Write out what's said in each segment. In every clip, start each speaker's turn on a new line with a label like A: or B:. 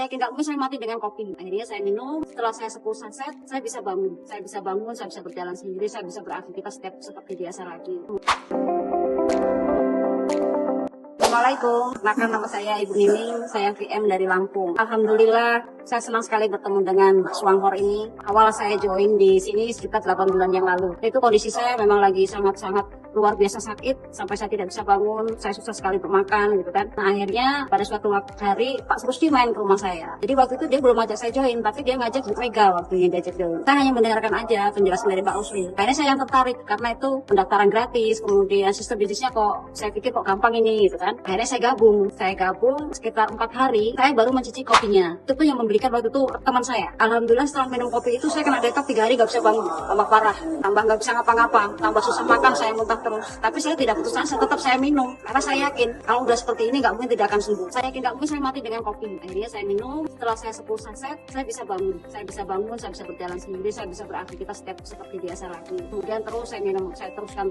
A: Saya yakin nggak mungkin saya mati dengan kopi. Akhirnya saya minum. Setelah saya 10 saset, saya bisa bangun. Saya bisa bangun, saya bisa berjalan sendiri, saya bisa beraktivitas seperti biasa lagi. Assalamualaikum, kenalkan nama saya Ibu Nining, saya VM dari Lampung. Alhamdulillah, saya senang sekali bertemu dengan Swanghor ini. Awal saya join di sini sekitar 8 bulan yang lalu. Itu kondisi saya memang lagi sangat-sangat luar biasa sakit, sampai saya tidak bisa bangun, saya susah sekali untuk makan gitu kan. Nah akhirnya pada suatu hari Pak Rusdi main ke rumah saya. Jadi waktu itu dia belum ajak saya join, tapi dia ngajak Bu Mega waktunya diajak join. Saya hanya mendengarkan aja penjelasan dari Pak Rusdi. Akhirnya saya yang tertarik karena itu pendaftaran gratis, kemudian sistem bisnisnya kok saya pikir kok gampang ini gitu kan. Akhirnya saya gabung sekitar 4 hari, saya baru mencicipi kopinya. Itu pun yang memberikan waktu itu teman saya. Alhamdulillah setelah minum kopi itu saya kena detox 3 hari gak bisa bangun, tambah parah, tambah gak bisa ngapa-ngapa, tambah susah makan, saya muntah terus. Tapi saya tidak putus asa, tetap saya minum karena saya yakin kalau udah seperti ini nggak mungkin tidak akan sembuh. Saya yakin nggak mungkin saya mati dengan kopi. Akhirnya saya minum. Setelah saya 10 saset, saya bisa bangun, saya bisa berjalan sendiri, saya bisa beraktivitas seperti biasa lagi. Kemudian terus saya minum, saya teruskan.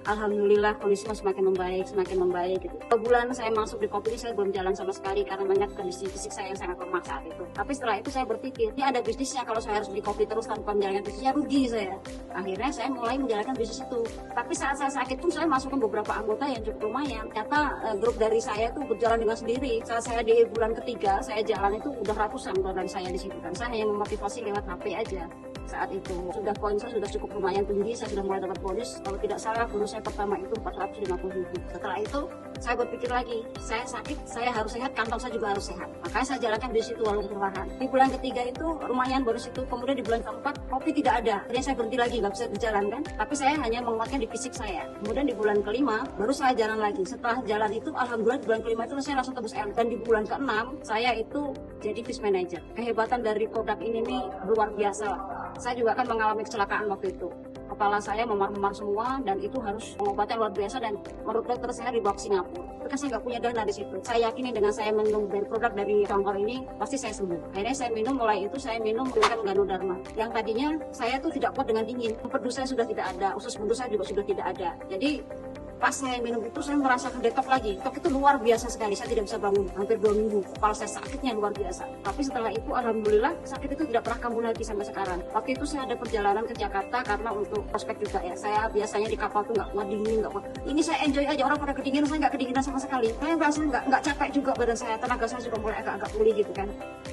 A: Alhamdulillah kondisinya semakin membaik gitu. Sebulan saya masuk di kopi ini saya belum jalan sama sekali karena banyak kondisi fisik saya yang sangat lemah saat itu. Tapi setelah itu saya berpikir ini ada bisnisnya, kalau saya harus beli kopi terus tanpa menjalankan bisnisnya rugi saya. Akhirnya saya mulai menjalankan bisnis itu. Tapi saat saya sakit pun saya masukkan beberapa anggota yang cukup lumayan. Ternyata grup dari saya itu berjalan dengan sendiri. Saat saya di bulan ketiga saya jalan itu udah ratusan dari saya di situ kan. Saya hanya memotivasi lewat HP aja. Saat itu sudah poin saya sudah cukup lumayan tinggi, saya sudah mulai dapat bonus. Kalau tidak salah bonus saya pertama itu 450.000. Setelah itu saya berpikir lagi, saya sakit, saya harus sehat, kantong saya juga harus sehat. Makanya saya jalankan di situ walaupun perlahan. Di bulan ketiga itu lumayan bonus itu, kemudian di bulan keempat kopi tidak ada. Akhirnya saya berhenti lagi, nggak bisa berjalan kan. Tapi saya hanya menguatkan di fisik saya. Kemudian di bulan kelima baru saya jalan lagi. Setelah jalan itu alhamdulillah di bulan kelima itu saya langsung tembus L. Dan di bulan keenam saya itu jadi fish manager. Kehebatan dari produk ini nih luar biasa. Saya juga kan mengalami kecelakaan waktu itu. Kepala saya memar-memar semua dan itu harus pengobatan luar biasa, dan menurut dokter saya dibawa ke Singapura. Tapi saya nggak punya dana di situ. Saya yakin dengan saya minum dari produk dari Swanghor ini pasti saya sembuh. Akhirnya saya minum, mulai itu saya minum dengan Ganoderma. Yang tadinya saya tuh tidak kuat dengan dingin. Empedu saya sudah tidak ada, usus buntu saya juga sudah tidak ada. Jadi pas saya minum itu saya merasakan detox lagi. Detox itu luar biasa sekali. Saya tidak bisa bangun hampir 2 minggu. Kepala saya sakitnya luar biasa. Tapi setelah itu alhamdulillah sakit itu tidak pernah kambuh lagi sampai sekarang. Waktu itu saya ada perjalanan ke Jakarta karena untuk prospek juga ya. Saya biasanya di kapal tuh nggak kuat dingin, nggak kuat. Ini saya enjoy aja, orang pada kedinginan, saya nggak kedinginan sama sekali. Saya merasa nggak capek juga badan saya, tenaga saya juga mulai agak-agak pulih gitu kan.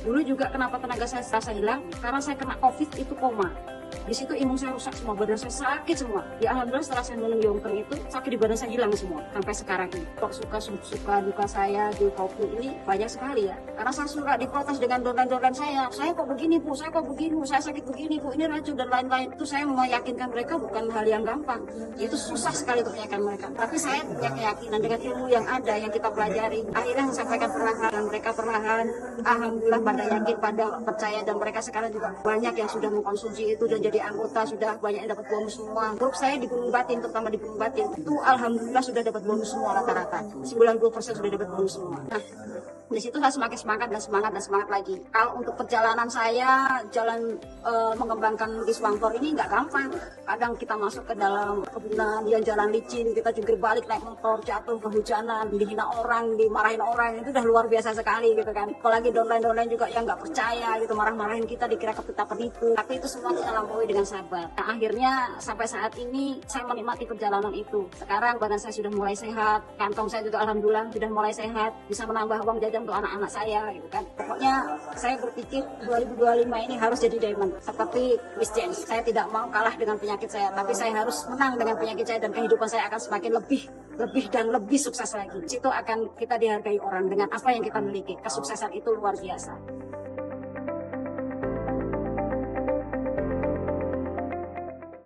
A: Dulu juga kenapa tenaga saya terasa hilang? Karena saya kena COVID itu koma. Di situ imun saya rusak semua, badan saya sakit semua. Ya alhamdulillah setelah saya minum Yongker itu sakit di badan saya hilang semua sampai sekarang ini. Kok suka duka saya di kopi ini banyak sekali ya. Karena saya suka diprotes dengan downline saya. Saya kok begini Bu, saya kok begini Bu, saya sakit begini Bu, ini racun dan lain-lain. Itu saya meyakinkan mereka bukan hal yang gampang. Itu susah sekali untuk meyakinkan mereka. Tapi saya punya keyakinan dengan ilmu yang ada yang kita pelajari. Akhirnya saya sampaikan perlahan dan mereka perlahan alhamdulillah pada yakin, pada percaya, dan mereka sekarang juga banyak yang sudah mengkonsumsi itu dan jadi anggota, sudah banyak yang dapat bonus semua. Grup saya di Gunung Batin, terutama di Gunung Batin, itu alhamdulillah sudah dapat bonus semua rata-rata. 90% sudah dapat bonus semua. Nah, di situ saya semakin semangat lagi. Kalau untuk perjalanan saya, jalan mengembangkan di Swanghor ini nggak gampang. Kadang kita masuk ke dalam kebunan yang jalan licin, kita jungkir balik naik motor, jatuh, kehujanan, dihina orang, dimarahin orang, itu udah luar biasa sekali gitu kan. Apalagi downline juga yang nggak percaya gitu, marah-marahin kita, dikira kita penipu. Tapi itu semua kita lampaui dengan sabar. Nah, akhirnya sampai saat ini saya menikmati perjalanan itu. Sekarang badan saya sudah mulai sehat, kantong saya juga alhamdulillah sudah mulai sehat, bisa menambah uang jajan untuk anak-anak saya gitu kan. Pokoknya saya berpikir 2025 ini harus jadi diamond seperti Miss Jane. Saya tidak mau kalah dengan penyakit saya, tapi saya harus menang dengan penyakit saya, dan kehidupan saya akan semakin lebih sukses lagi. Situ akan kita dihargai orang dengan apa yang kita miliki. Kesuksesan itu luar biasa.